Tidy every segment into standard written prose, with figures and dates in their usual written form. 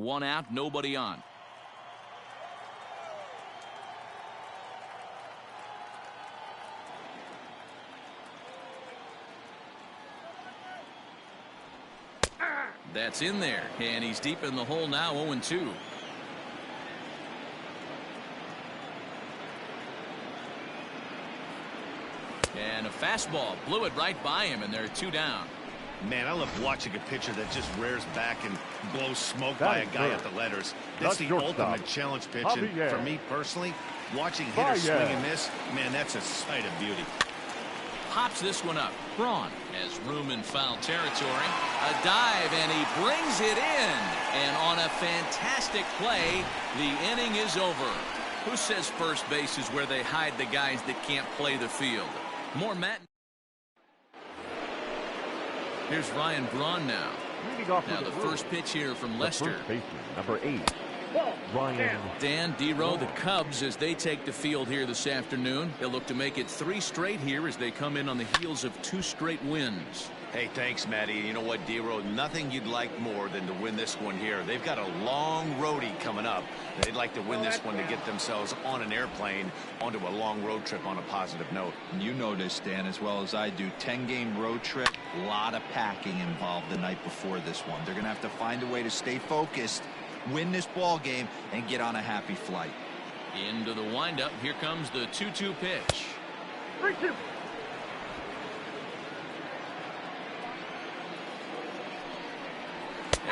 1 out, nobody on. That's in there, and he's deep in the hole now, 0-2. And a fastball blew it right by him, and they're 2 down. Man, I love watching a pitcher that just rears back and blows smoke by a guy at the letters. That's the ultimate challenge pitch. And for me personally, watching hitters swing and miss, man, that's a sight of beauty. Pops this one up. Braun has room in foul territory. A dive, and he brings it in. And on a fantastic play, the inning is over. Who says first base is where they hide the guys that can't play the field? More Matt. Here's Ryan Braun now. Now the first pitch here from Lester. Number 8. Ryan. Dan Dero, the Cubs, as they take the field here this afternoon. They'll look to make it 3 straight here as they come in on the heels of 2 straight wins. Hey, thanks, Matty. You know what, Dero? Nothing you'd like more than to win this one here. They've got a long roadie coming up. They'd like to win this one to get themselves on an airplane onto a long road trip on a positive note. You know this, Dan, as well as I do. 10-game road trip, a lot of packing involved the night before this one. They're going to have to find a way to stay focused, win this ball game, and get on a happy flight. Into the windup. Here comes the 2-2 pitch. 3-2.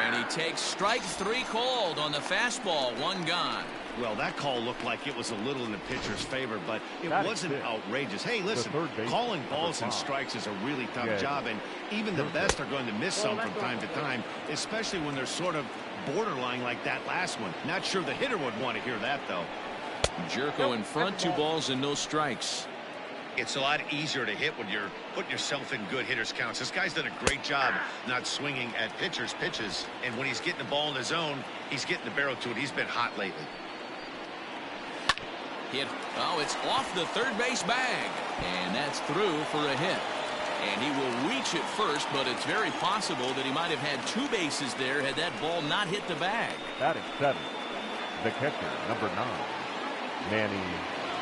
And he takes strike 3 called on the fastball. 1 gone. Well, that call looked like it was a little in the pitcher's favor, but it wasn't outrageous. Hey, listen, calling balls and strikes is a really tough job, and even the best are going to miss some from time to time, especially when they're sort of borderline like that last one. Not sure the hitter would want to hear that, though. Jerko in front, 2 balls and no strikes. It's a lot easier to hit when you're putting yourself in good hitters counts. This guy's done a great job not swinging at pitchers' pitches, and when he's getting the ball in the zone, he's getting the barrel to it. He's been hot lately. Hit. Oh, it's off the third base bag, and that's through for a hit. And he will reach it first, but it's very possible that he might have had 2 bases there had that ball not hit the bag. Batting 7. The catcher, number 9, Manny.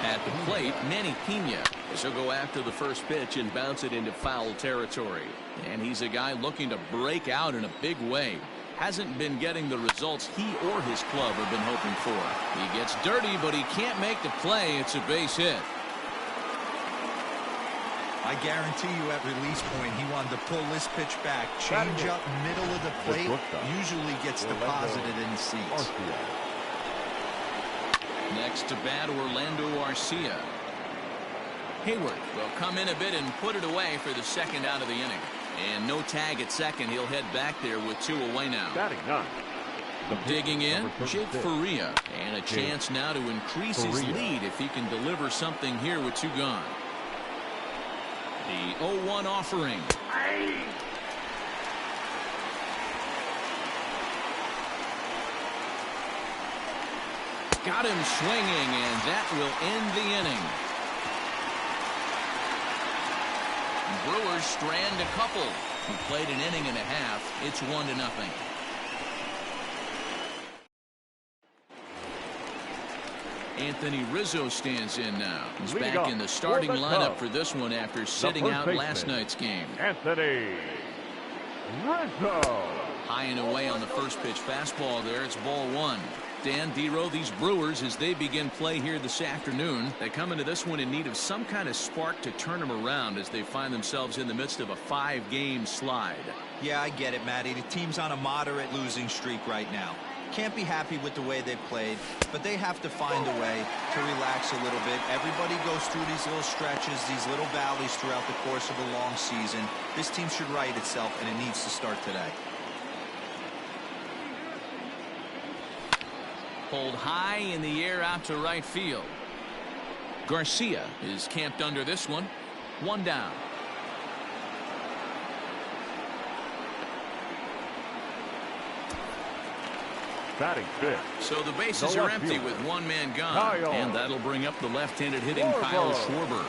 At the plate, Manny Pena. He'll go after the first pitch and bounce it into foul territory. And he's a guy looking to break out in a big way. Hasn't been getting the results he or his club have been hoping for. He gets dirty, but he can't make the play. It's a base hit. I guarantee you at release point he wanted to pull this pitch back. Change up middle of the plate. Usually gets deposited in the seats. Next to bat, Orlando Arcia. Hayward will come in a bit and put it away for the 2nd out of the inning. And no tag at second. He'll head back there with 2 away now. Batting 9. Digging in, Jake Faria. And a chance now to increase his lead if he can deliver something here with 2 gone. The 0-1 offering. Got him swinging, and that will end the inning. Brewers strand a couple. Who played an inning and a half. It's 1-0. Anthony Rizzo stands in now. He's back in the starting lineup for this one after sitting out last night's game. Anthony Rizzo. High and away on the first pitch fastball there. It's ball 1. Dan Dero, these Brewers, as they begin play here this afternoon, they come into this one in need of some kind of spark to turn them around as they find themselves in the midst of a 5-game slide. Yeah, I get it, Matty. The team's on a moderate losing streak right now. Can't be happy with the way they played, but they have to find a way to relax a little bit. Everybody goes through these little stretches, these little valleys throughout the course of a long season. This team should right itself, and it needs to start today. Pulled high in the air out to right field. Garcia is camped under this one. 1 down. Batting 5th. So the bases are empty with 1 man gone. And that'll bring up the left-handed hitting Kyle Schwarber.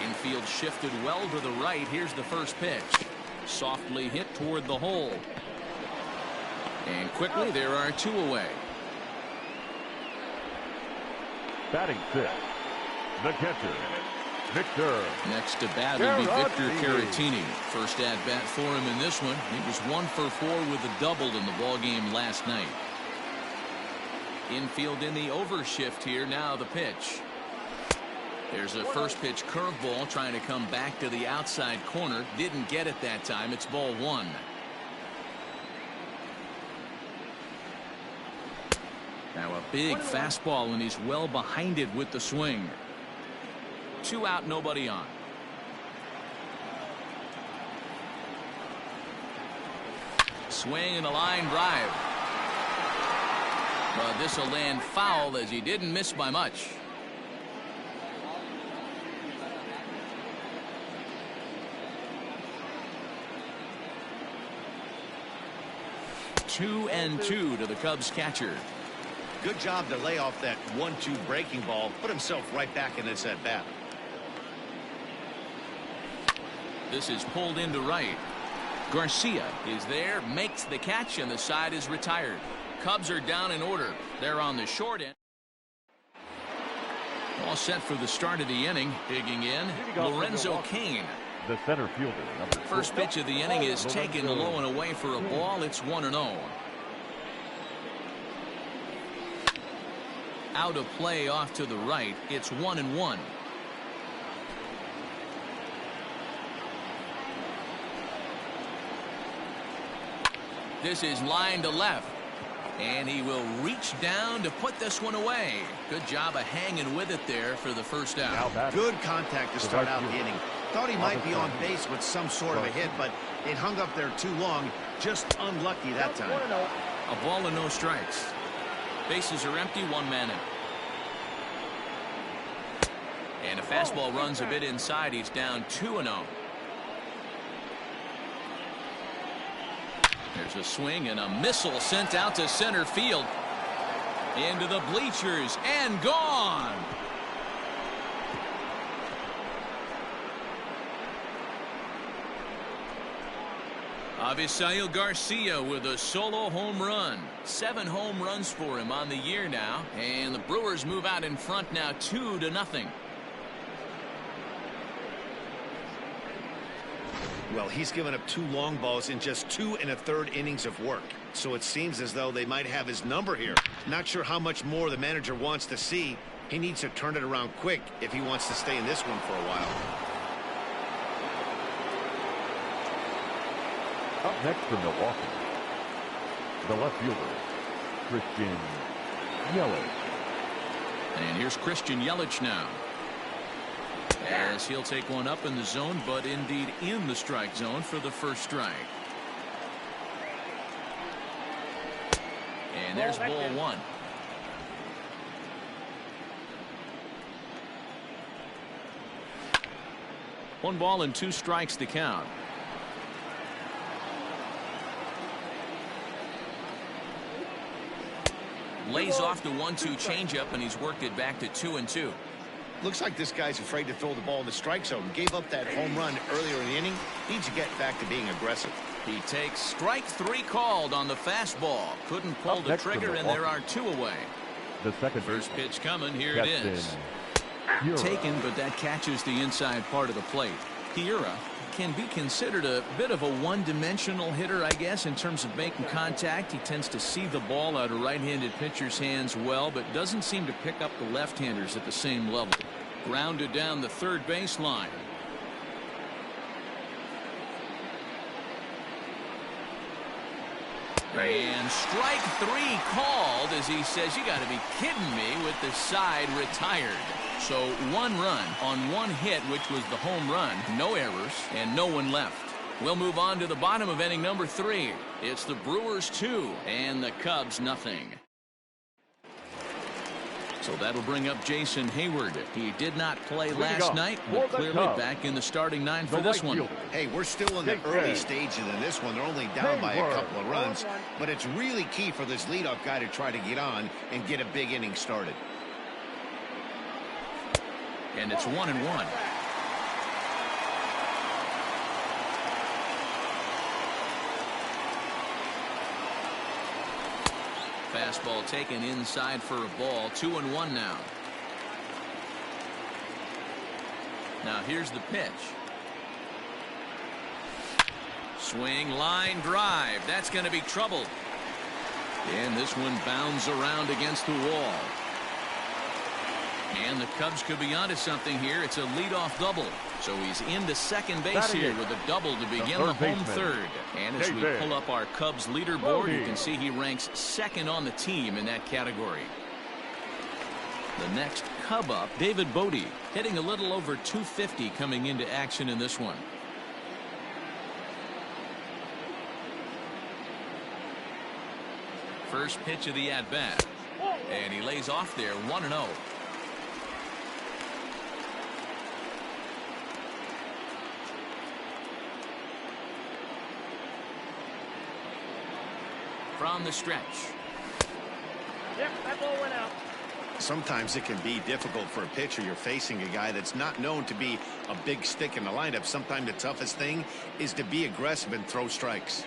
Infield shifted well to the right. Here's the first pitch. Softly hit toward the hole. And quickly there are 2 away. Batting 6, the catcher, Victor. Next to bat will be Victor Caratini. First at bat for him in this one. He was 1 for 4 with a double in the ball game last night. Infield in the overshift here. Now the pitch. There's a first pitch curveball trying to come back to the outside corner. Didn't get it that time. It's ball 1. Now a big fastball, and he's well behind it with the swing. 2 out, nobody on. Swing and a line drive. But this will land foul as he didn't miss by much. Two and 2 to the Cubs catcher. Good job to lay off that 1-2 breaking ball. Put himself right back in this at bat. This is pulled into right. Garcia is there, makes the catch, and the side is retired. Cubs are down in order. They're on the short end. All set for the start of the inning. Digging in, Lorenzo Cain. The center fielder. First pitch of the inning is taken low and away for a ball. It's 1-0. Out of play off to the right. It's 1-1. This is line to left. And he will reach down to put this one away. Good job of hanging with it there for the first out. Good contact to start out the inning. Thought he might be on base with some sort of a hit, but it hung up there too long. Just unlucky that time. A ball and no strikes. Bases are empty, 1 man in. And a fastball runs a bit inside. He's down 2-0. There's a swing and a missile sent out to center field. Into the bleachers and gone. Avisail Garcia with a solo home run. 7 home runs for him on the year now. And the Brewers move out in front now 2-0. Well, he's given up 2 long balls in just 2 1/3 innings of work. So it seems as though they might have his number here. Not sure how much more the manager wants to see. He needs to turn it around quick if he wants to stay in this one for a while. Up next for Milwaukee, the left fielder, Christian Yelich. And here's Christian Yelich now. As he'll take one up in the zone, but indeed in the strike zone for the first strike. And there's ball 1. One ball and 2 strikes to count. Lays off the 1-2 changeup, and he's worked it back to 2-2. Looks like this guy's afraid to throw the ball in the strike zone. Gave up that home run earlier in the inning. Needs to get back to being aggressive. He takes strike 3 called on the fastball. Couldn't pull the trigger, and there are 2 away. The second first pitch coming. Here it is. Taken, but that catches the inside part of the plate. Hiura can be considered a bit of a one-dimensional hitter, I guess, in terms of making contact. He tends to see the ball out of right-handed pitchers' hands well, but doesn't seem to pick up the left-handers at the same level. Grounded down the third baseline. And strike 3 called as he says, you got to be kidding me, with the side retired. So 1 run on 1 hit, which was the home run. No errors and no one left. We'll move on to the bottom of inning number 3. It's the Brewers 2 and the Cubs nothing. So that'll bring up Jason Hayward. He did not play last night, but clearly back in the starting 9 for this one. Hey, we're still in the early stages in this one. They're only down by a couple of runs, but it's really key for this leadoff guy to try to get on and get a big inning started. And it's 1-1. Fastball taken inside for a ball. 2-1 now. Now here's the pitch. Swing, line drive. That's going to be trouble. And this one bounds around against the wall. And the Cubs could be onto something here. It's a leadoff double. So he's into second base here with a double to begin the home third. And as we pull up our Cubs leaderboard, you can see he ranks second on the team in that category. The next Cub up, David Bodie, hitting a little over 250 coming into action in this one. First pitch of the at-bat. And he lays off there, 1-0. From the stretch. Yep, that ball went out. Sometimes it can be difficult for a pitcher. You're facing a guy that's not known to be a big stick in the lineup. Sometimes the toughest thing is to be aggressive and throw strikes.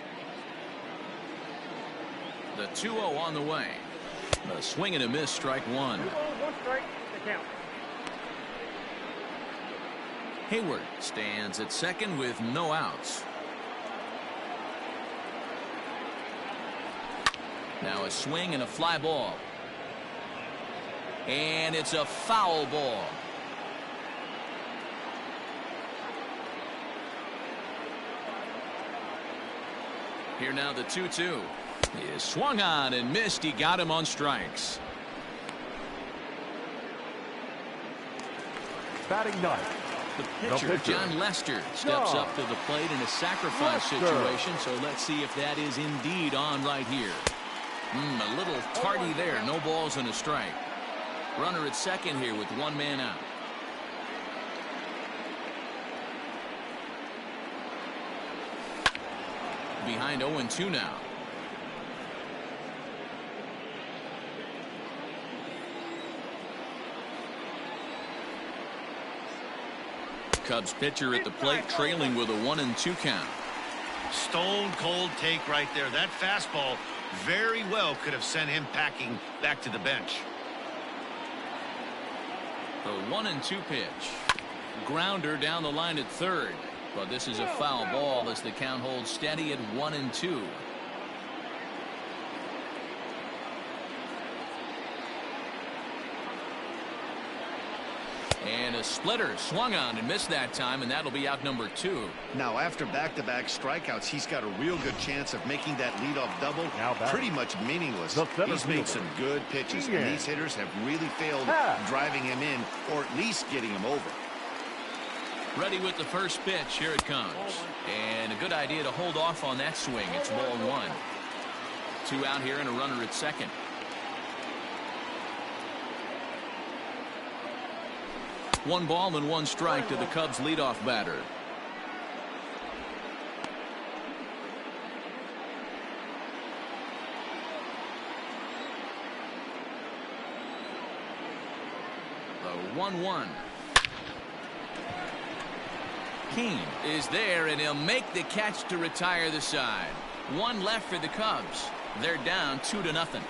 The 2-0 on the way. A swing and a miss, strike one. 2-0, 1 strike, the count. Hayward stands at second with no outs. Now a swing and a fly ball. And it's a foul ball. Here now the 2-2. He swung on and missed. He got him on strikes. Batting ninth. The pitcher, John Lester, steps up to the plate in a sacrifice situation. So let's see if that is indeed on right here. A little tardy there. No balls and a strike. Runner at second here with one man out. Behind 0-2 now. Cubs pitcher at the plate trailing with a 1-2 count. Stone cold take right there. That fastball very well could have sent him packing back to the bench. The 1-2 pitch. Grounder down the line at third. But this is a foul ball as the count holds steady at 1-2. And a splitter swung on and missed that time, and that'll be out number 2. Now after back-to-back strikeouts, he's got a real good chance of making that leadoff double pretty much meaningless. He's made some good pitches, and these hitters have really failed driving him in or at least getting him over. Ready with the first pitch. Here it comes. And a good idea to hold off on that swing. It's ball 1. 2 out here and a runner at second. One ball and one strike to the Cubs leadoff batter. The 1-1. King is there, and he'll make the catch to retire the side. One left for the Cubs. They're down 2-0.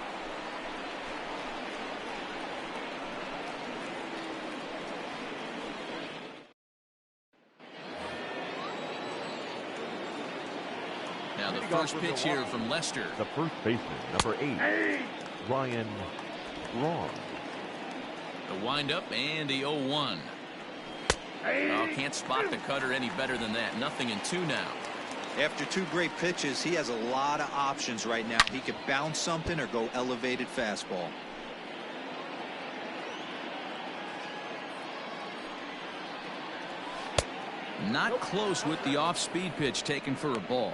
Now the first pitch here from Lester. The first baseman, number 8, Ryan Braun. The windup and the 0-1. Oh, can't spot the cutter any better than that. 0-2 now. After 2 great pitches, he has a lot of options right now. He could bounce something or go elevated fastball. Not close with the off-speed pitch taken for a ball.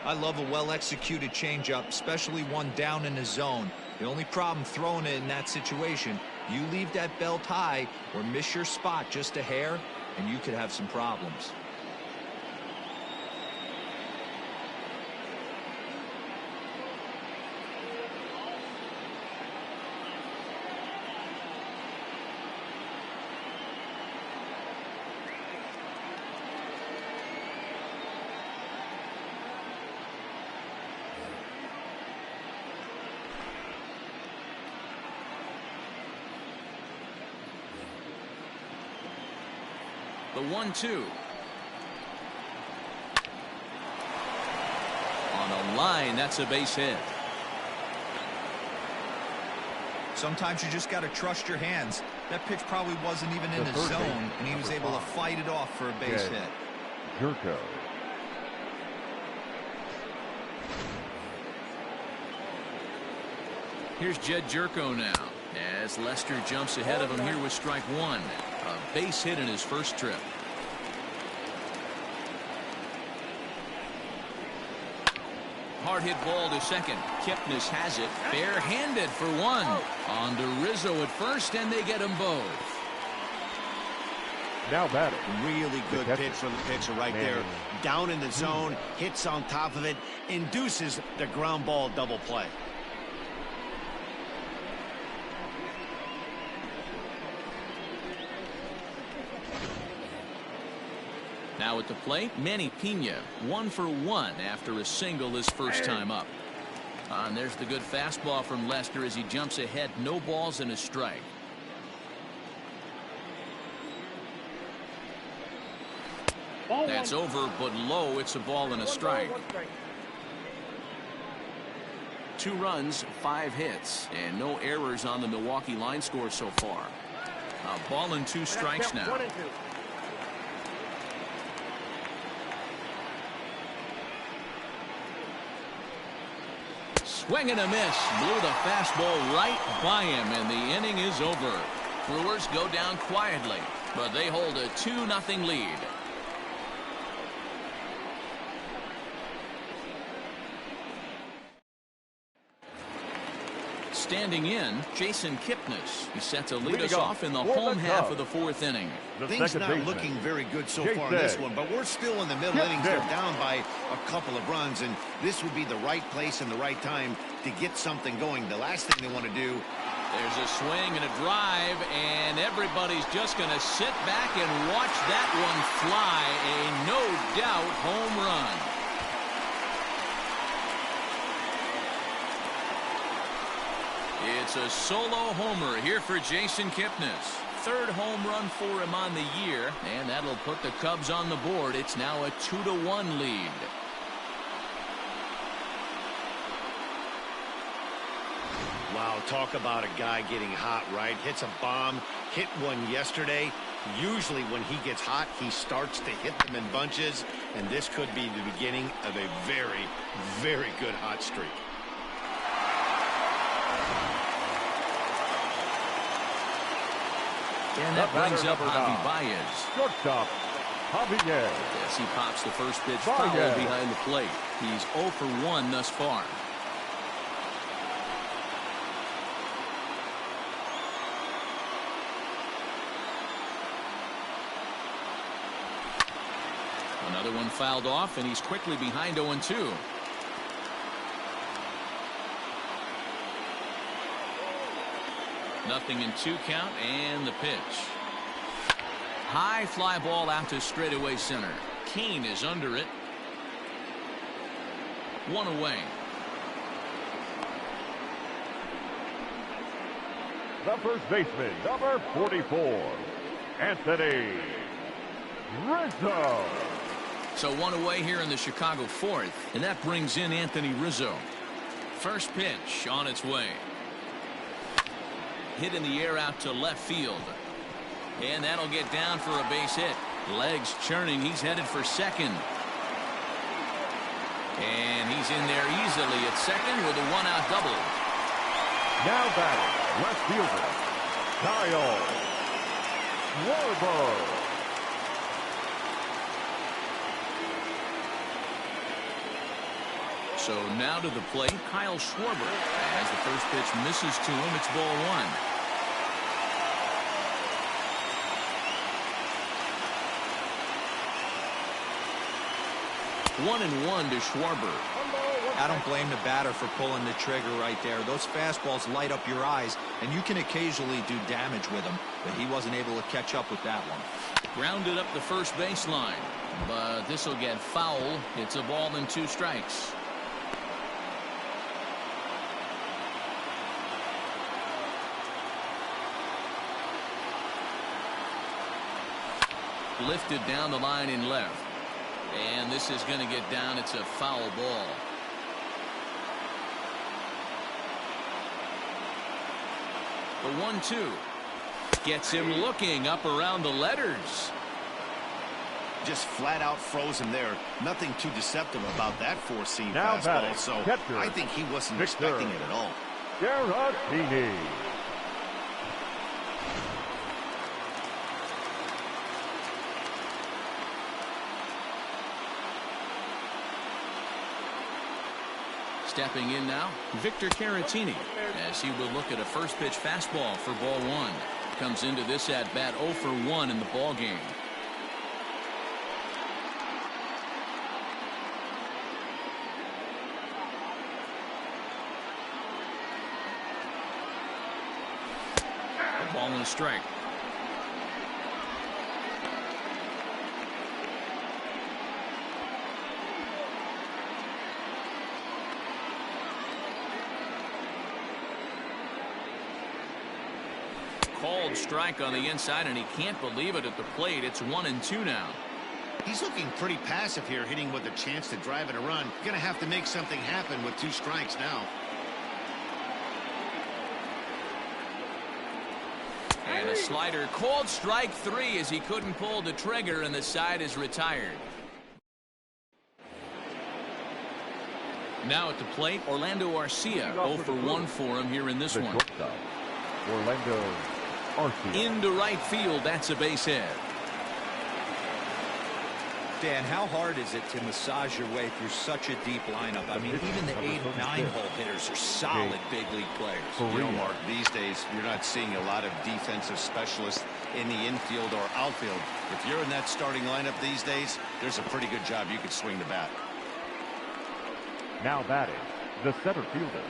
I love a well-executed changeup, especially one down in the zone. The only problem throwing it in that situation, you leave that belt high or miss your spot just a hair, and you could have some problems. The 1-2. On a line, that's a base hit. Sometimes you just got to trust your hands. That pitch probably wasn't even in the zone, and he was able to fight it off for a base hit. Jerko. Here's Jed Jerko now, as Lester jumps ahead of him here with strike one. A base hit in his first trip. Hard hit ball to second. Kipnis has it. Barehanded for one. On to Rizzo at first, and they get them both. Now batting. Really good pitch from the pitcher right there. Down in the zone, hits on top of it, induces the ground ball double play. Now at the plate, Manny Pena, 1 for 1 after a single his first time up. And there's the good fastball from Lester as he jumps ahead. No balls and a strike. That's over, but low. It's a ball and a strike. 2 runs, 5 hits, and no errors on the Milwaukee line score so far. A ball and 2 strikes now. Swing and a miss. Blew the fastball right by him, and the inning is over. Brewers go down quietly, but they hold a 2-0 lead. Standing in, Jason Kipnis. He set to lead us off in the home half of the 4th inning. Things not looking very good so far in this one, but we're still in the middle innings. They're down by a couple of runs, and this would be the right place and the right time to get something going. The last thing they want to do. There's a swing and a drive, and everybody's just going to sit back and watch that one fly. A no-doubt home run. It's a solo homer here for Jason Kipnis. 3rd home run for him on the year, and that'll put the Cubs on the board. It's now a 2-1 lead. Wow, talk about a guy getting hot, right? Hits a bomb, hit one yesterday. Usually when he gets hot, he starts to hit them in bunches, and this could be the beginning of a very, very good hot streak. And that brings up Javi Baez. Shortstop, Javier. As he pops the first pitch foul behind the plate. He's 0 for 1 thus far. Another one fouled off, and he's quickly behind 0-2. Nothing in 2 count, and the pitch. High fly ball out to straightaway center. Kane is under it. 1 away. The first baseman, number 44, Anthony Rizzo. So 1 away here in the Chicago 4th, and that brings in Anthony Rizzo. First pitch on its way. Hit in the air out to left field. And that'll get down for a base hit. Legs churning. He's headed for second. And he's in there easily at second with a 1-out double. Now batting, left fielder, Kyle Schwarber. So now to the plate, Kyle Schwarber. As the first pitch misses to him, it's ball 1. One and 1 to Schwarber. I don't blame the batter for pulling the trigger right there. Those fastballs light up your eyes, and you can occasionally do damage with them, but he wasn't able to catch up with that one. Grounded up the first baseline, but this will get foul. It's a ball and 2 strikes. lifted down the line in left. And this is going to get down. It's a foul ball. The 1-2 gets him looking up around the letters. Just flat out froze him there. Nothing too deceptive about that four-seam fastball. So I think he wasn't expecting it at all. Garagini. Stepping in now, Victor Caratini, as he will look at a first pitch fastball for ball one. Comes into this at bat 0 for 1 in the ball game. A ball and a strike. Called strike on the inside, and he can't believe it at the plate. It's 1-2 now. He's looking pretty passive here, hitting with a chance to drive in a run. Going to have to make something happen with 2 strikes now. And a slider, called strike 3 as he couldn't pull the trigger, and the side is retired. Now at the plate, Orlando Arcia. 0 for 1 for him here in this one. Orlando Arcia. Into right field, that's a base hit. Dan, how hard is it to massage your way through such a deep lineup? I mean, even the 8 and 9 hole hitters are solid big league players. You know, Mark, these days you're not seeing a lot of defensive specialists in the infield or outfield. If you're in that starting lineup these days, there's a pretty good job you could swing the bat. Now batting, the center fielder,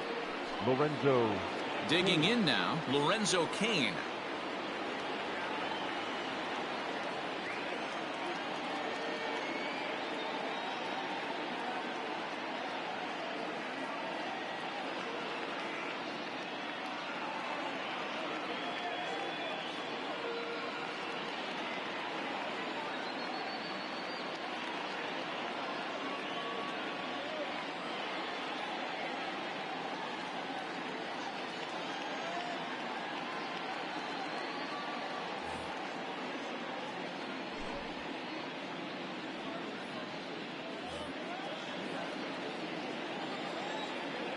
Lorenzo. Digging in now, Lorenzo Cain.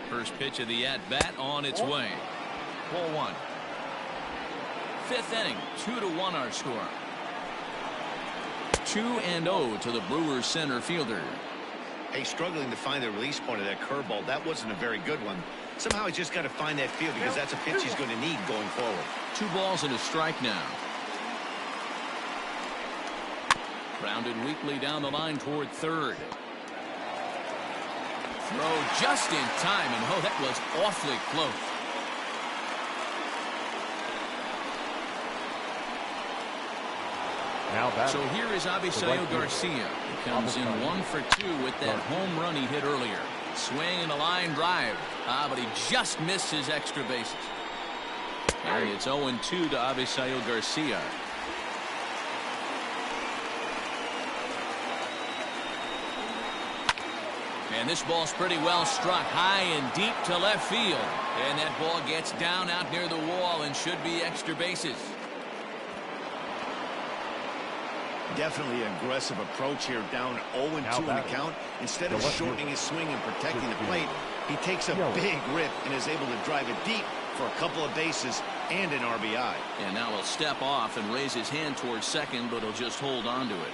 First pitch of the at-bat on its way. Ball 1. 5th inning, 2-1 our score. 2-0 to the Brewers center fielder. Hey, struggling to find the release point of that curveball. That wasn't a very good one. Somehow he's just got to find that field because that's a pitch he's going to need going forward. 2 balls and a strike now. Grounded weakly down the line toward third. Throw just in time, and oh, that was awfully close. So here is Avisail Garcia. He comes in 1 for 2 with that home run he hit earlier. Swing and a line drive. But he just missed his extra bases. And it's 0-2 to Avisail Garcia. And this ball's pretty well struck high and deep to left field. And that ball gets down out near the wall and should be extra bases. Definitely an aggressive approach here, down 0-2 in the count. Instead of shortening his swing and protecting the plate, he takes a big rip and is able to drive it deep for a couple of bases and an RBI. And now he'll step off and raise his hand towards second, but he'll just hold on to it.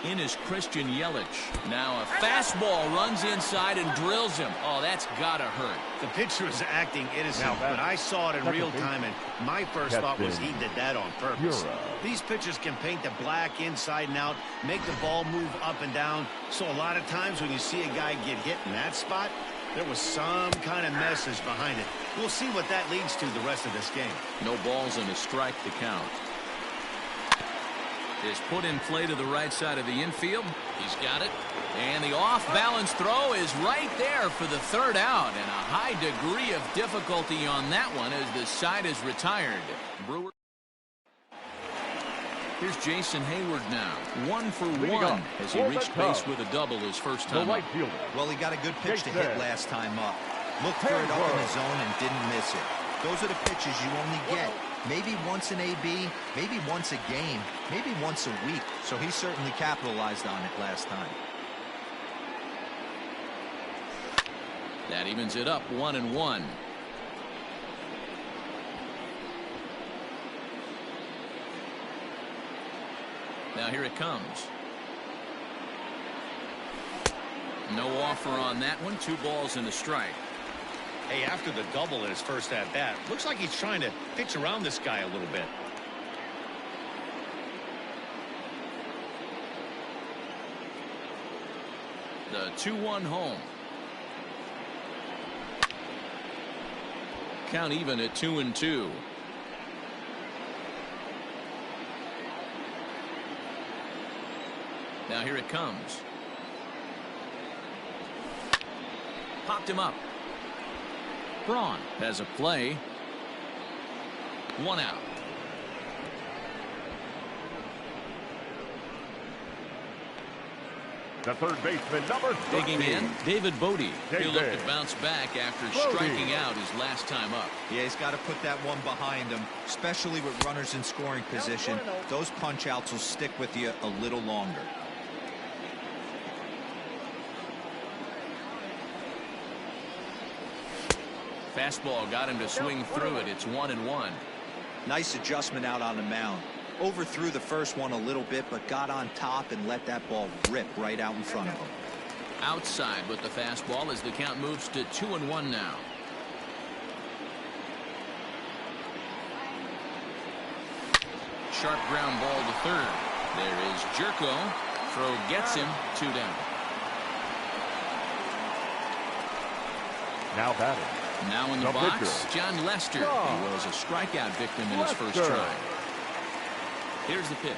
In is Christian Yelich. Now a fastball runs inside and drills him. Oh, that's gotta hurt. The pitcher is acting innocent, but I saw it in real time, and my first thought was he did that on purpose. These pitchers can paint the black inside and out, make the ball move up and down. So a lot of times when you see a guy get hit in that spot, there was some kind of message behind it. We'll see what that leads to the rest of this game. No balls and a strike to count. Is put in play to the right side of the infield. He's got it. And the off-balance throw is right there for the third out. And a high degree of difficulty on that one as the side is retired. Brewer. Here's Jason Hayward now. 1 for 1 as he reached base with a double his first time up. Well, he got a good pitch to hit last time up. Looked for it up in the zone and didn't miss it. Those are the pitches you only get maybe once in AB, maybe once a game, maybe once a week. So he certainly capitalized on it last time. That evens it up 1-1. Now here it comes. No offer on that one. 2 balls and a strike. Hey, after the double in his first at bat, looks like he's trying to pitch around this guy a little bit. The 2-1 home. Count even at 2-2. Now here it comes. Popped him up. Braun has a play. 1 out. The third baseman, number 13. Digging in, David Bodie. He'll look to bounce back after striking out his last time up. Yeah, he's got to put that one behind him, especially with runners in scoring position. Those punch outs will stick with you a little longer. Fastball got him to swing through it. It's 1-1. Nice adjustment out on the mound. Overthrew the first one a little bit, but got on top and let that ball rip right out in front of him. Outside with the fastball as the count moves to 2-1 now. Sharp ground ball to third. There is Jerko. Throw gets him. 2 down. Now batting. Now in the box, John Lester. He was a strikeout victim in his first try. Here's the pitch.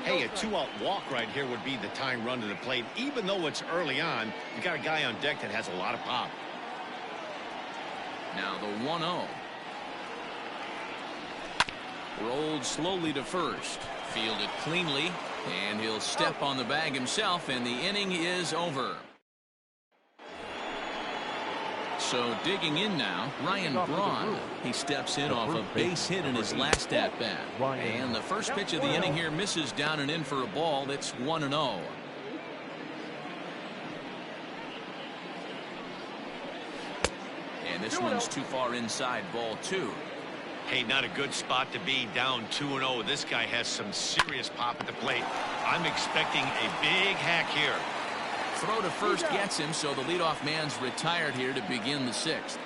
Hey, a 2-out walk right here would be the tying run to the plate. Even though it's early on, you got a guy on deck that has a lot of pop. Now the 1-0. Rolled slowly to first. Fielded cleanly. And he'll step on the bag himself, and the inning is over. So digging in now, Ryan Braun. He steps in off a base hit in his last at bat. And the first pitch of the inning here misses down and in for a ball. That's 1-0. And this one's too far inside, ball 2. Hey, not a good spot to be, down 2-0. This guy has some serious pop at the plate. I'm expecting a big hack here. Throw to first gets him, so the leadoff man's retired here to begin the 6th.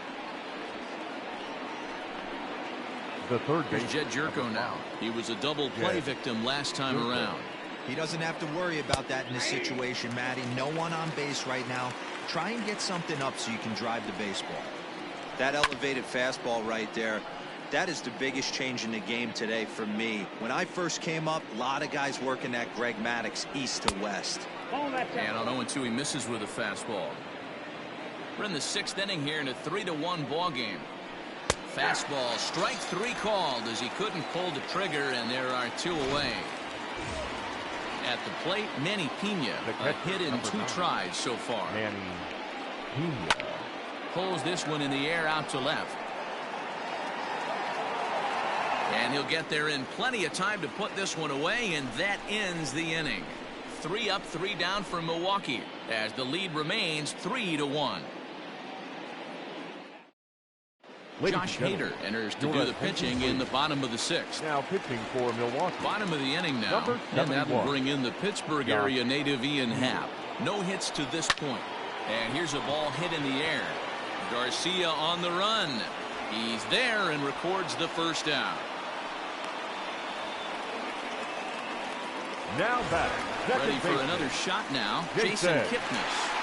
The third Here's Jed Jerko now. He was a double play victim last time around. He doesn't have to worry about that in this situation, Matty. No one on base right now. Try and get something up so you can drive the baseball. That elevated fastball right there. That is the biggest change in the game today for me. When I first came up, a lot of guys working that Greg Maddux east to west. And on 0-2, he misses with a fastball. We're in the 6th inning here in a 3-1 ball game. Fastball, strike 3 called as he couldn't pull the trigger, and there are 2 away. At the plate, Manny Pena, a hit in 2 tries so far. Manny Pena pulls this one in the air out to left. And he'll get there in plenty of time to put this one away, and that ends the inning. 3 up, 3 down for Milwaukee as the lead remains 3-1. Josh Hader enters to do the pitching in the bottom of the 6th. Now pitching for Milwaukee. Bottom of the inning now, and that will bring in the Pittsburgh area native Ian Happ. No hits to this point. And here's a ball hit in the air. Garcia on the run. He's there and records the first out. Now back. Ready for another shot now. Jason Kipnis.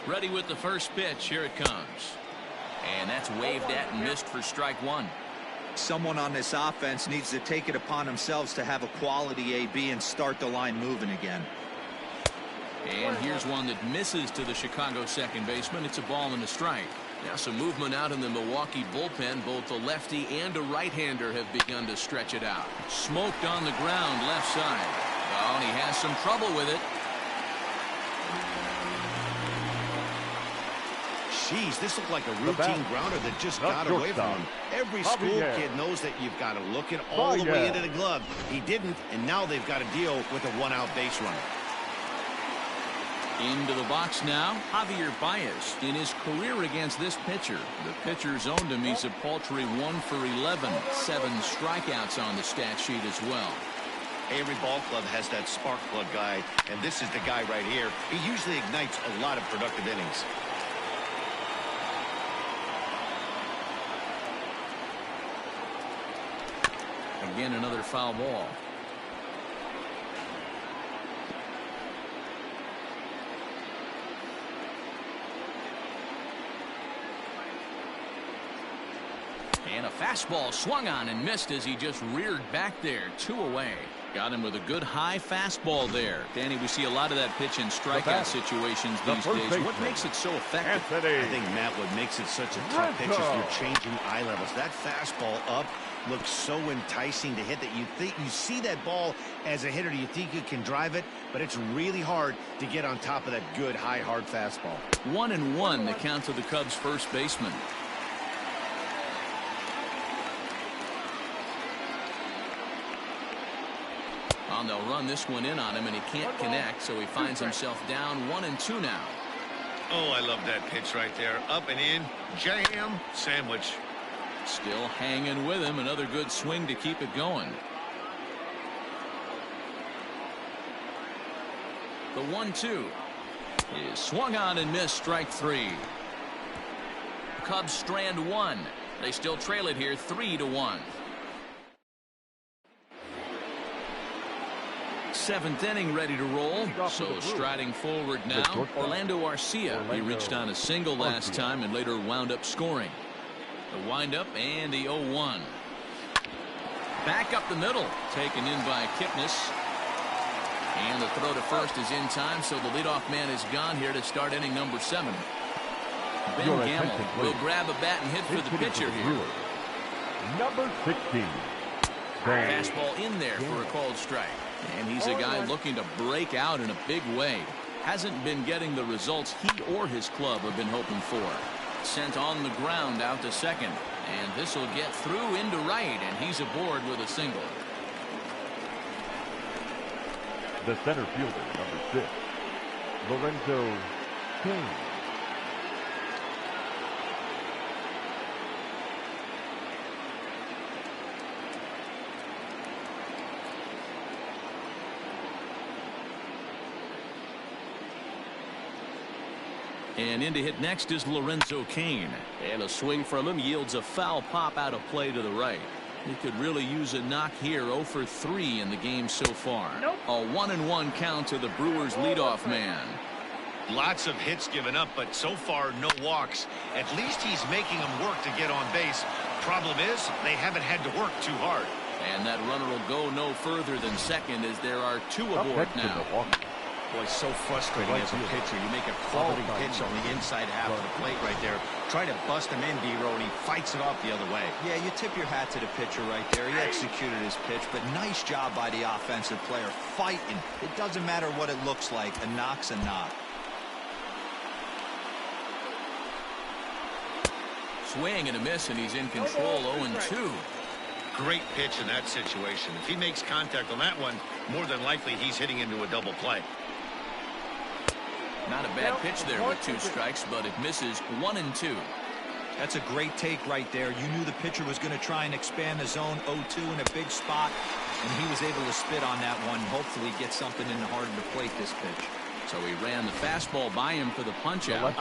Ready with the first pitch. Here it comes. And that's waved at and missed for strike one. Someone on this offense needs to take it upon themselves to have a quality AB and start the line moving again. And here's one that misses to the Chicago second baseman. It's a ball and a strike. Now some movement out in the Milwaukee bullpen. Both a lefty and a right-hander have begun to stretch it out. Smoked on the ground left side. Oh, and he has some trouble with it. Jeez, this looked like a routine grounder that just got away from him. Every school kid knows that you've got to look it all the way into the glove. He didn't, and now they've got to deal with a one-out base runner. Into the box now, Javier Baez. In his career against this pitcher, the pitcher zoned him. He's a paltry 1 for 11. 7 strikeouts on the stat sheet as well. Every ball club has that spark plug guy, and this is the guy right here. He usually ignites a lot of productive innings. Again, another foul ball. And a fastball swung on and missed as he just reared back there. 2 away. Got him with a good high fastball there. Danny, we see a lot of that pitch in strikeout situations these days. What makes it so effective? I think, Matt, what makes it such a tough pitch is you're changing eye levels. That fastball up looks so enticing to hit that you see that ball as a hitter. You think you can drive it, but it's really hard to get on top of that good high hard fastball. 1-1 the count to the Cubs first baseman. They'll run this one in on him, and he can't connect, so he finds himself down 1-2 now. Oh, I love that pitch right there. Up and in, jam, sandwich. Still hanging with him. Another good swing to keep it going. The 1-2 is swung on and missed. Strike 3. Cubs strand 1. They still trail it here 3-1. 7th inning ready to roll. So striding forward now, Orlando Arcia. He reached on a single last time and later wound up scoring. The windup and the 0-1. Back up the middle, taken in by Kipnis. And the throw to first is in time, so the leadoff man is gone here to start inning number 7. Ben Gamble will grab a bat and hit for the pitcher here. Number 16. Fastball in there for a called strike. And he's a guy looking to break out in a big way. Hasn't been getting the results he or his club have been hoping for. Sent on the ground out to second. And this will get through into right, and he's aboard with a single. The center fielder, number 6, Lorenzo King. And in to hit next is Lorenzo Cain. And a swing from him yields a foul pop out of play to the right. He could really use a knock here. 0 for 3 in the game so far. A 1-1 count to the Brewers leadoff man. Lots of hits given up, but so far no walks. At least he's making them work to get on base. Problem is, they haven't had to work too hard. And that runner will go no further than second as there are 2 aboard now. Boy, so frustrating as a pitcher. You make a quality pitch on the inside half of the plate right there. Try to bust him in, D-Row, and he fights it off the other way. Yeah, you tip your hat to the pitcher right there. He executed his pitch, but nice job by the offensive player fighting. It doesn't matter what it looks like. A knock's a knock. Swing and a miss, and he's in control. 0-2. Great pitch in that situation. If he makes contact on that one, more than likely he's hitting into a double play. Not a bad pitch there with 2 strikes, but it misses. 1-2. That's a great take right there. You knew the pitcher was going to try and expand the zone. 0-2 in a big spot, and he was able to spit on that one. Hopefully get something in the heart of the plate this pitch. So he ran the fastball by him for the punch out.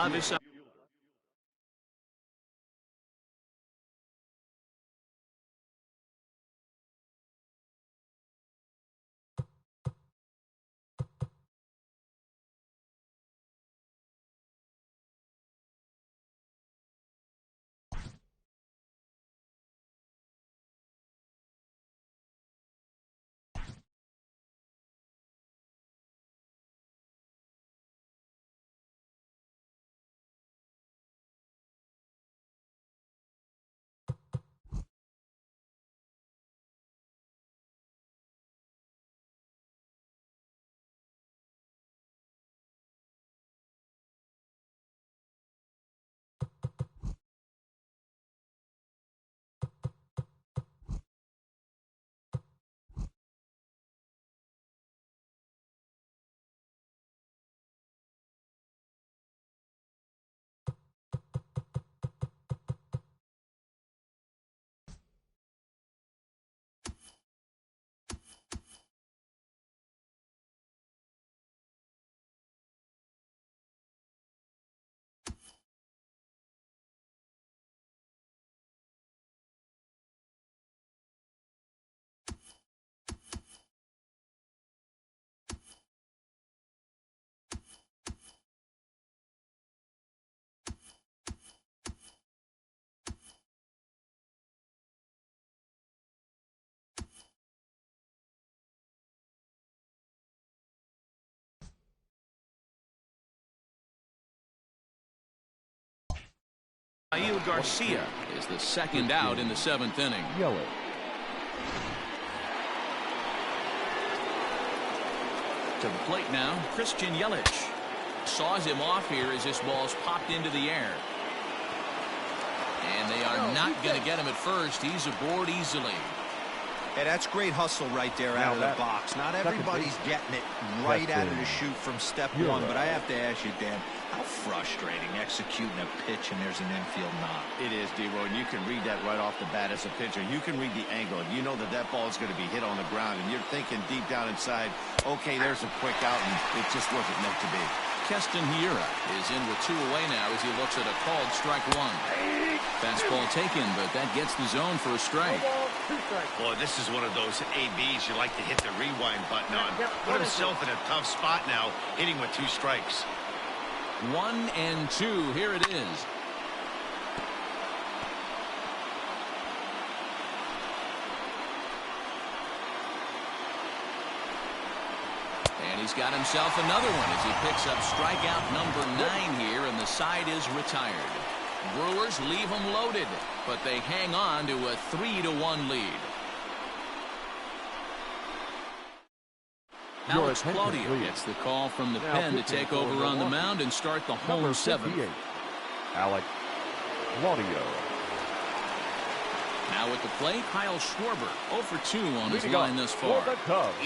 Garcia is the second out in the 7th inning. Yelich. To the plate now, Christian Yelich saws him off here as this ball's popped into the air. And they are not going to get him at first. He's aboard easily. Hey, that's great hustle right there out of the box. Not everybody's getting it right out of the chute from step one, but I have to ask you, Dan, how frustrating executing a pitch and there's an infield knock. It is, D-Roy, and you can read that right off the bat as a pitcher. You can read the angle. You know that that ball is going to be hit on the ground, and you're thinking deep down inside, okay, there's a quick out, and it just wasn't meant to be. Keston Hiura is in with 2 away now as he looks at a called strike 1. Fastball taken, but that gets the zone for a strike. Boy, this is one of those ABs you like to hit the rewind button on. Put himself in a tough spot now, hitting with 2 strikes. 1 and 2. Here it is. And he's got himself another one as he picks up strikeout number 9 here, and the side is retired. Brewers leave them loaded, but they hang on to a 3-1 lead. Alex Claudio gets the call from the pen to take over on the mound and start the home 7th. Alex Claudio. Now at the plate, Kyle Schwarber, 0 for 2 on his line thus far.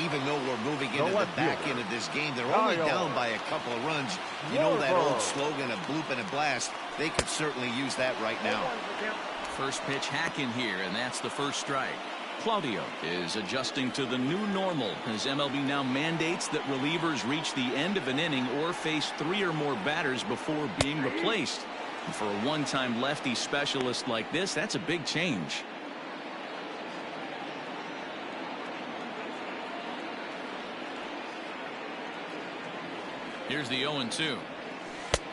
Even though we're moving into the back end of this game, they're only down by a couple of runs. You know that old slogan, a bloop and a blast. They could certainly use that right now. First pitch hack in here, and that's the first strike. Claudio is adjusting to the new normal as MLB now mandates that relievers reach the end of an inning or face 3 or more batters before being replaced. And for a one-time lefty specialist like this, that's a big change. Here's the 0-2.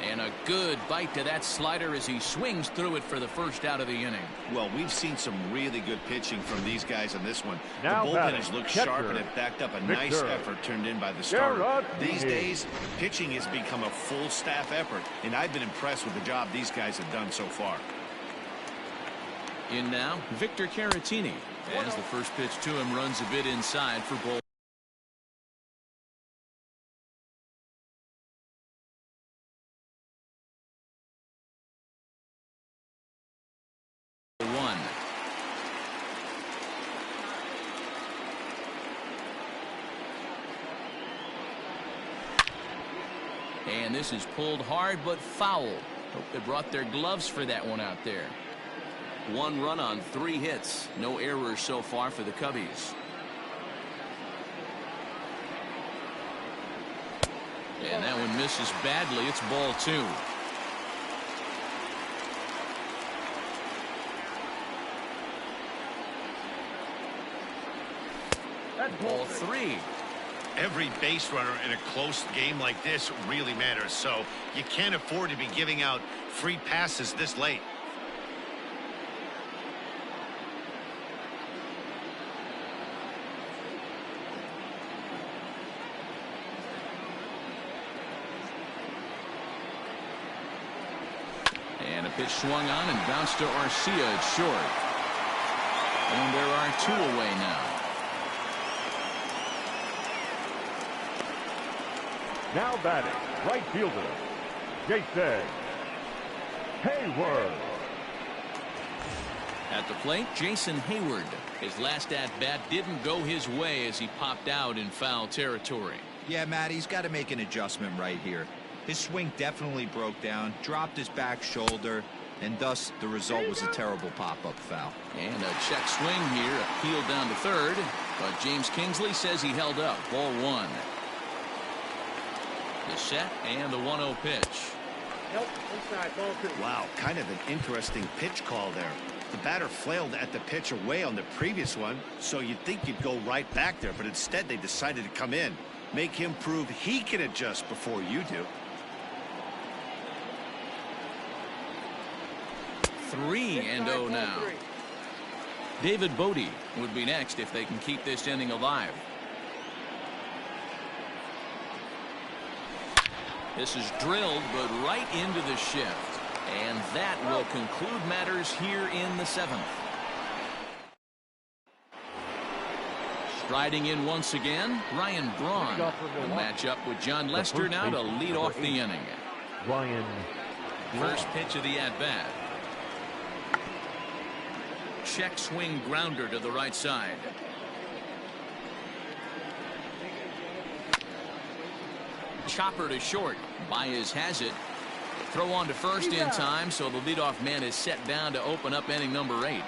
And a good bite to that slider as he swings through it for the first out of the inning. Well, we've seen some really good pitching from these guys on this one. Now the bullpen has looked sharp and it backed up a nice effort turned in by the starter. These days, pitching has become a full staff effort, and I've been impressed with the job these guys have done so far. In now, Victor Caratini, as the first pitch to him runs a bit inside for ball 1. And this is pulled hard but foul. Hope they brought their gloves for that one out there. 1 run on 3 hits. No errors so far for the Cubbies. And that one misses badly. It's ball 2. Ball 3. Every base runner in a close game like this really matters, so you can't afford to be giving out free passes this late. And a pitch swung on and bounced to Arcia. It's short. And there are 2 away now. Now batting, right fielder, Jason Hayward. At the plate, Jason Hayward. His last at-bat didn't go his way as he popped out in foul territory. Yeah, Matt, he's got to make an adjustment right here. His swing definitely broke down, dropped his back shoulder, and thus the result was a terrible pop-up foul. And a check swing here, appealed down to third, but James Kingsley says he held up. Ball 1. The set and the 1-0 pitch. Nope, inside, ball 2. Wow, kind of an interesting pitch call there. The batter flailed at the pitch away on the previous one, so you'd think you'd go right back there, but instead they decided to come in. Make him prove he can adjust before you do. 3-0 now. David Bodie would be next if they can keep this inning alive. This is drilled, but right into the shift. And that will conclude matters here in the 7th. Striding in once again, Ryan Braun will match up with John Lester now to lead off the inning. Ryan. First pitch of the at-bat. Check swing grounder to the right side. Chopper to short. Baez has it. Throw on to first in time, so the leadoff man is set down to open up inning number 8.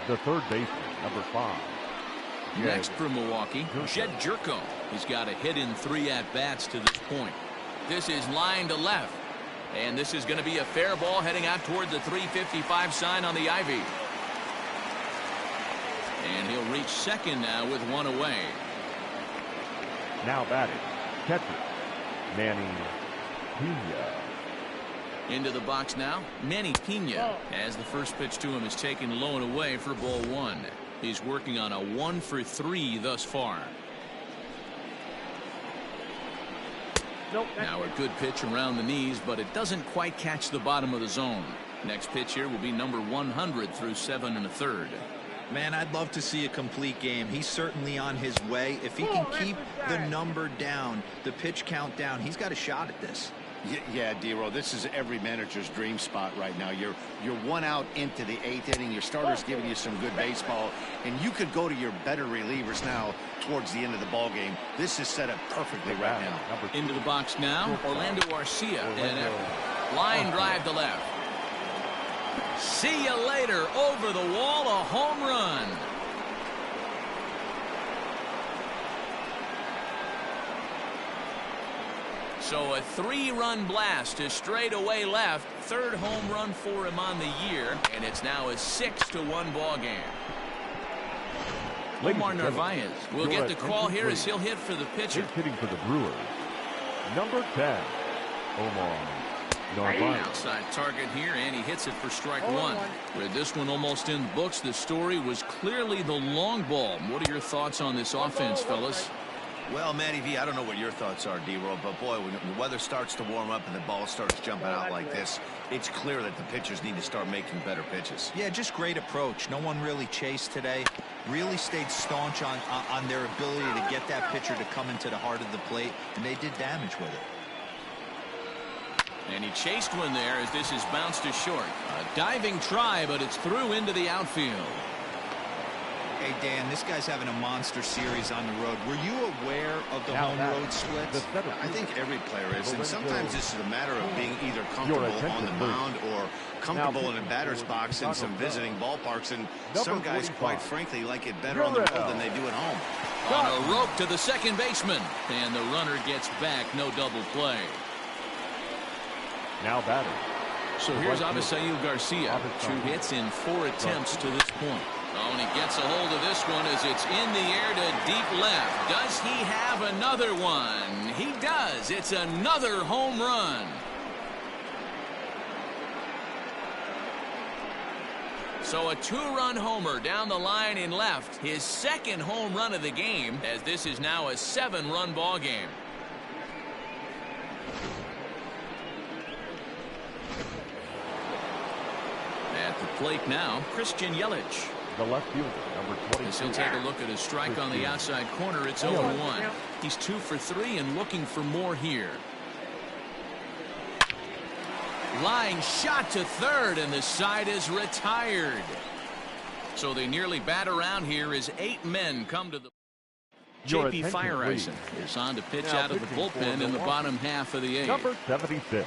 The third baseman, number 5. Next for Milwaukee, Jed Jerko. He's got a hit in 3 at-bats to this point. This is line to left. And this is going to be a fair ball heading out toward the 355 sign on the ivy. And he'll reach second now with 1 away. Now batting, catcher, Manny Pena. Into the box now, Manny Pena, as the first pitch to him is taken low and away for ball 1. He's working on a 1-for-3 thus far. Now a good pitch around the knees, but it doesn't quite catch the bottom of the zone. Next pitch here will be number 100 through 7 1/3. Man, I'd love to see a complete game. He's certainly on his way. If he can keep the number down, the pitch count down, he's got a shot at this. Yeah, D-Roll, this is every manager's dream spot right now. You're 1 out into the 8th inning. Your starter's giving you some good baseball, and you could go to your better relievers now towards the end of the ball game. This is set up perfectly right now. Into the box now, Orlando Arcia. Line drive to left. See you later. Over the wall, a home run. So a 3-run blast to straightaway left. 3rd home run for him on the year, and it's now a 6-1 ball game. Omar Narvaez will get the call here as he'll hit for the pitcher. Hitting for the Brewers, number 10, Omar Narvaez. Outside target here, and he hits it for strike 1. With this one almost in the books, the story was clearly the long ball. What are your thoughts on this offense, fellas? Well, Matty V, I don't know what your thoughts are, D-Roll, but boy, when the weather starts to warm up and the ball starts jumping out like this, it's clear that the pitchers need to start making better pitches. Yeah, just great approach. No one really chased today. Really stayed staunch on their ability to get that pitcher to come into the heart of the plate, and they did damage with it. And he chased one there as this is bounced to short. A diving try, but it's through into the outfield. Hey, Dan, this guy's having a monster series on the road. Were you aware of the home road splits? I think every player is, and sometimes this is a matter of being either comfortable on the mound or comfortable in a batter's box in some visiting ballparks, and some guys, quite frankly, like it better on the road than they do at home. On a rope to the second baseman, and the runner gets back. No double play. Now batting. So here's Avisail Garcia. 2 hits in 4 attempts to this point. Oh, and he gets a hold of this one as it's in the air to deep left. Does he have another one? He does. It's another home run. So a 2-run homer down the line in left. His 2nd home run of the game, as this is now a 7-run ball game. At the plate now, Christian Yelich. The left fielder, number 20. As he'll take a look at his strike on the outside corner. It's 0-1. He's 2 for 3 and looking for more here. Line shot to third, and the side is retired. So they nearly bat around here as 8 men come to the. J.P. Fireisen is on to pitch out of the bullpen in the bottom half of the 8th. Number 76.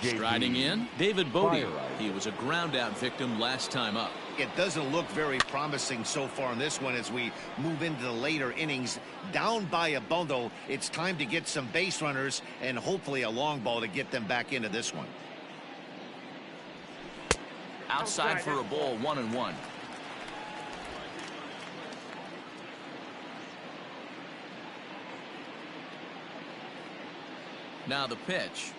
Striding in, David Bodie. He was a ground-out victim last time up. It doesn't look very promising so far in this one as we move into the later innings. Down by a bundle, it's time to get some base runners and hopefully a long ball to get them back into this one. Outside for a ball, 1-1. Now the pitch.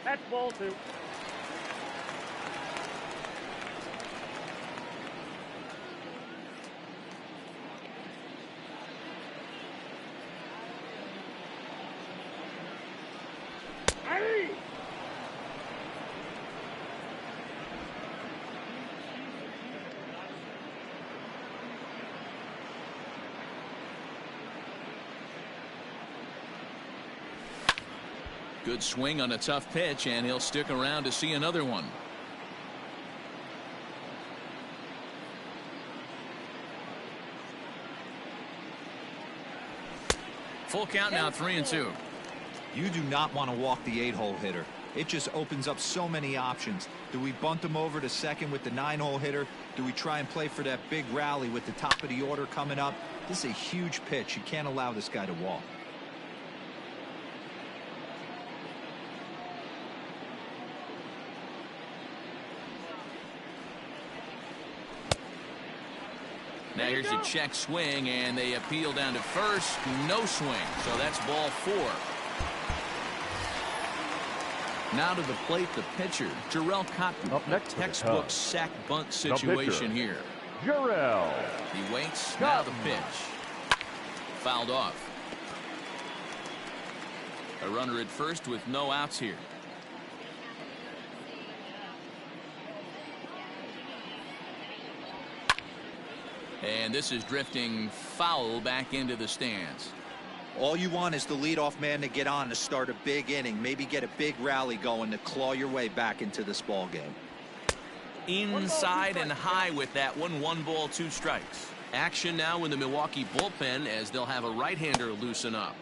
That's ball 2. Good swing on a tough pitch, and he'll stick around to see another one. Full count now, 3-2. You do not want to walk the 8-hole hitter. It just opens up so many options. Do we bunt him over to second with the 9-hole hitter? Do we try and play for that big rally with the top of the order coming up? This is a huge pitch. You can't allow this guy to walk. Now here's a check swing, and they appeal down to first. No swing, so that's ball 4. Now to the plate, the pitcher, Jarrell Cotton. Up next, textbook sack bunt situation here. Jarrell. He waits. Now the pitch. Fouled off. A runner at first with no outs here. And this is drifting foul back into the stands. All you want is the leadoff man to get on to start a big inning, maybe get a big rally going to claw your way back into this ball game. Inside and high with that one. 1 ball, 2 strikes. Action now in the Milwaukee bullpen as they'll have a right-hander loosen up.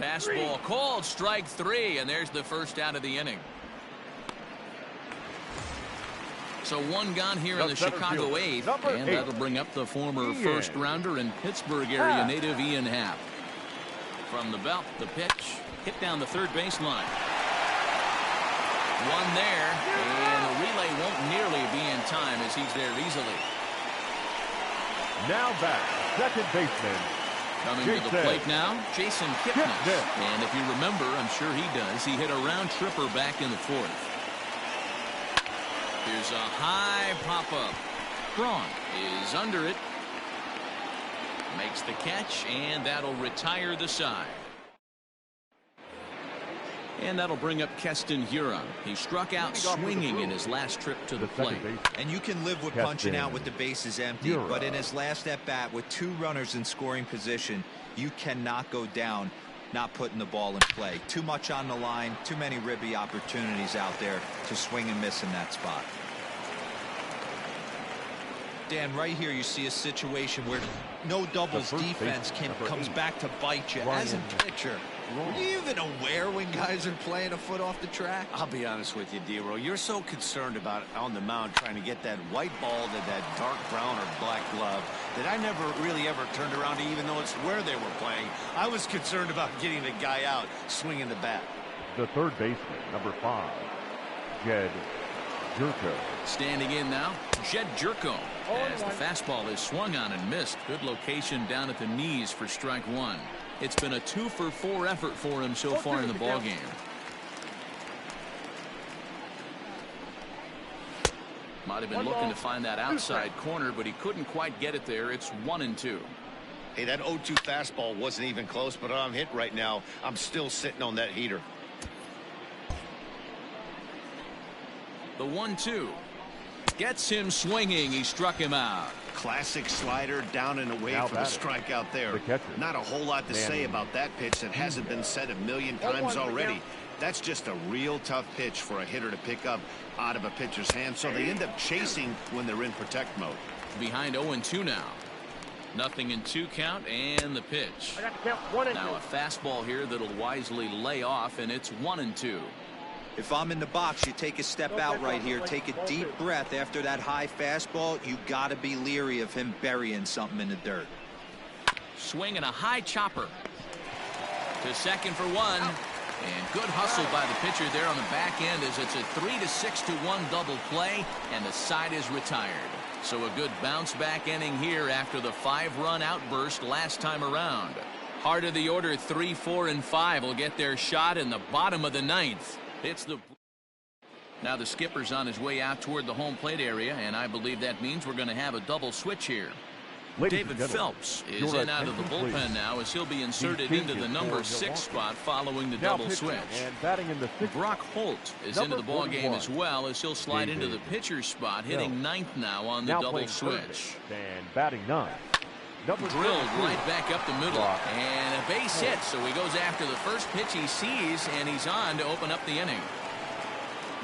Fastball called, strike 3, and there's the first out of the inning. So 1 gone here in the Chicago 8th, and that'll bring up the former first-rounder and Pittsburgh area native Ian Happ. From the belt, the pitch hit down the third baseline. 1 there, and the relay won't nearly be in time as he's there easily. Now back, second baseman. Coming to the plate now, Jason Kipnis. And if you remember, I'm sure he does, he hit a round tripper back in the 4th. Here's a high pop-up. Braun is under it. Makes the catch, and that'll retire the side. And that'll bring up Keston Hiura. He struck out swinging in his last trip to the plate. And you can live with punching out with the bases empty, but in his last at-bat with 2 runners in scoring position, you cannot go down not putting the ball in play. Too much on the line, too many ribby opportunities out there to swing and miss in that spot. Dan, right here you see a situation where no doubles defense comes back to bite you. As a pitcher, are you even aware when guys are playing a foot off the track? I'll be honest with you, D-Row. You're so concerned about on the mound trying to get that white ball to that dark brown or black glove that I never really ever turned around to even notice where they were playing. I was concerned about getting the guy out swinging the bat. The third baseman, number 5, Jed Jerko. Standing in now, Jed Jerko. As the fastball is swung on and missed. Good location down at the knees for strike 1. It's been a 2-for-4 effort for him so far in the ballgame. Might have been looking to find that outside corner, but he couldn't quite get it there. It's 1-2. Hey, that 0-2 fastball wasn't even close, but I'm hit right now. I'm still sitting on that heater. The 1-2 gets him swinging. He struck him out. Classic slider down and away from the strikeout there. Not a whole lot to say about that pitch that hasn't been said a million times already. That's just a real tough pitch for a hitter to pick up out of a pitcher's hand, so they end up chasing when they're in protect mode. Behind 0-2 now. Nothing in 2 count, and the pitch. Now a fastball here that'll wisely lay off, and it's 1-2. If I'm in the box, you take a step out right here, take a deep breath after that high fastball. You got to be leery of him burying something in the dirt. Swing and a high chopper to second for 1, and good hustle by the pitcher there on the back end as it's a 3-6-1 double play, and the side is retired. So a good bounce back inning here after the 5-run outburst last time around. Heart of the order 3, 4, and 5 will get their shot in the bottom of the 9th. Now the skipper's on his way out toward the home plate area, and I believe that means we're going to have a double switch here. David Phelps is in out of the bullpen now as he'll be inserted into the number 6 spot following the double switch. And batting in the Brock Holt is into the ball game as well as he'll slide into the pitcher's spot, hitting 9th now on the double switch. And batting 9. Drilled right back up the middle and a base hit, so he goes after the first pitch he sees and he's on to open up the inning.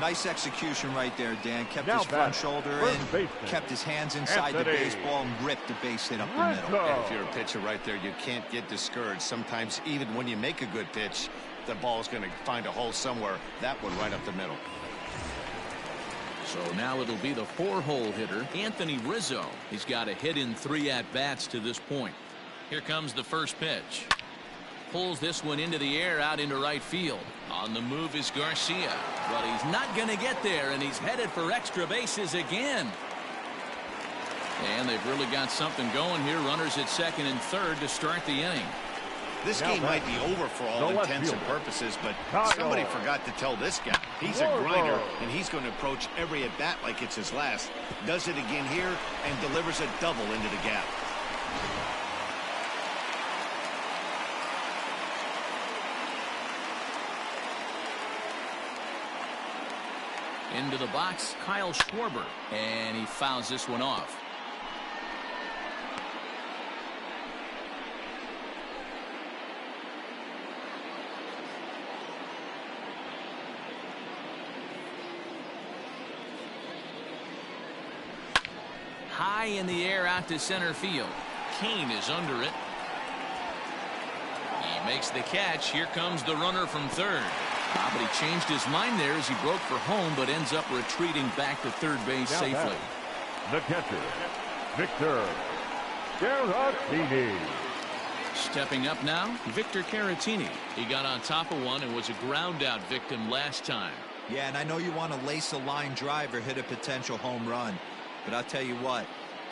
Nice execution right there, Dan. Kept his front shoulder in, kept his hands inside the baseball, and ripped the base hit up the middle. And if you're a pitcher right there, you can't get discouraged. Sometimes even when you make a good pitch, the ball's going to find a hole somewhere. That one right up the middle. So now it'll be the 4-hole hitter, Anthony Rizzo. He's got a hit in 3 at-bats to this point. Here comes the first pitch. Pulls this one into the air out into right field. On the move is Garcia, but he's not going to get there, and he's headed for extra bases again. And they've really got something going here. Runners at second and third to start the inning. This game might be over for all intents and purposes, but somebody forgot to tell this guy. He's a grinder, and he's going to approach every at-bat like it's his last. Does it again here and delivers a double into the gap. Into the box, Kyle Schwarber, and he fouls this one off. High in the air out to center field. Kane is under it. He makes the catch. Here comes the runner from third. But he changed his mind there as he broke for home, but ends up retreating back to third base safely. The catcher, Victor Caratini. Stepping up now, Victor Caratini. He got on top of one and was a ground out victim last time. Yeah, and I know you want to lace a line drive or hit a potential home run, but I'll tell you what,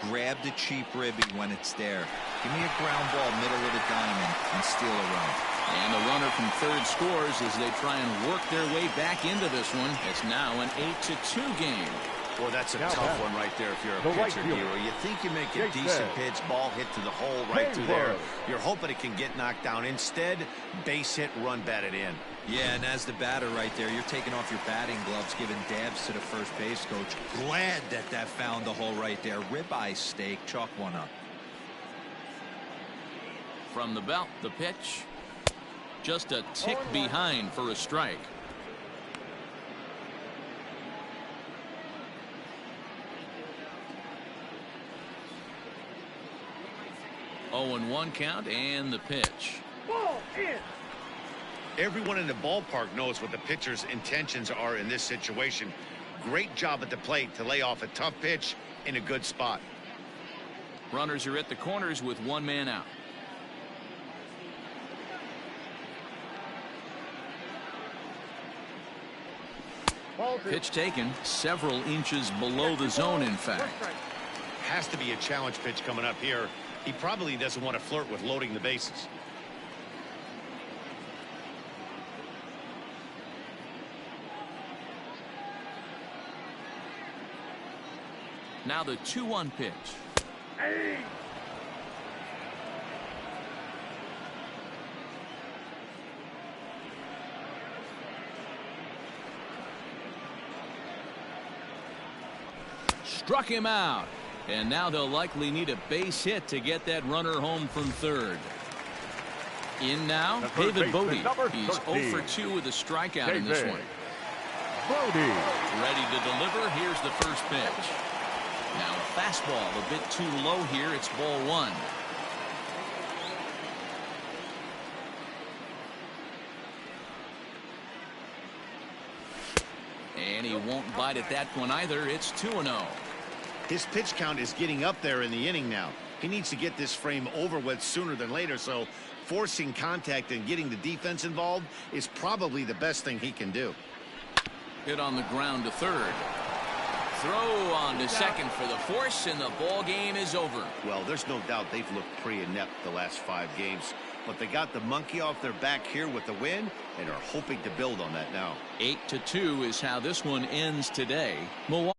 grab the cheap ribby when it's there. Give me a ground ball middle of the diamond and steal a run. And the runner from third scores as they try and work their way back into this one. It's now an 8-2 game. Well, that's a tough one right there if you're a pitcher, Hero. You think you make a decent pitch, ball hit to the hole right through there. You're hoping it can get knocked down. Instead, base hit, run batted in. Yeah, and as the batter right there, you're taking off your batting gloves, giving dabs to the first base coach. Glad that found the hole right there. Ribeye steak, chalk one up. From the belt, the pitch. Just a tick behind for a strike. Oh, and 1 count and the pitch. Ball in. Everyone in the ballpark knows what the pitcher's intentions are in this situation. Great job at the plate to lay off a tough pitch in a good spot. Runners are at the corners with 1 man out. Pitch taken several inches below the zone, in fact. Has to be a challenge pitch coming up here. He probably doesn't want to flirt with loading the bases. Now the 2-1 pitch. Hey. Struck him out. And now they'll likely need a base hit to get that runner home from third. In now, David Bodie. He's 0 for 2 with a strikeout in this one. Bodie. Ready to deliver. Here's the first pitch. Now a fastball a bit too low here. It's ball 1. And he won't bite at that one either. It's 2-0. His pitch count is getting up there in the inning now. He needs to get this frame over with sooner than later, so forcing contact and getting the defense involved is probably the best thing he can do. Hit on the ground to third. Throw on to second for the force, and the ball game is over. Well, there's no doubt they've looked pretty inept the last 5 games, but they got the monkey off their back here with the win and are hoping to build on that now. 8-2 is how this one ends today. Milwaukee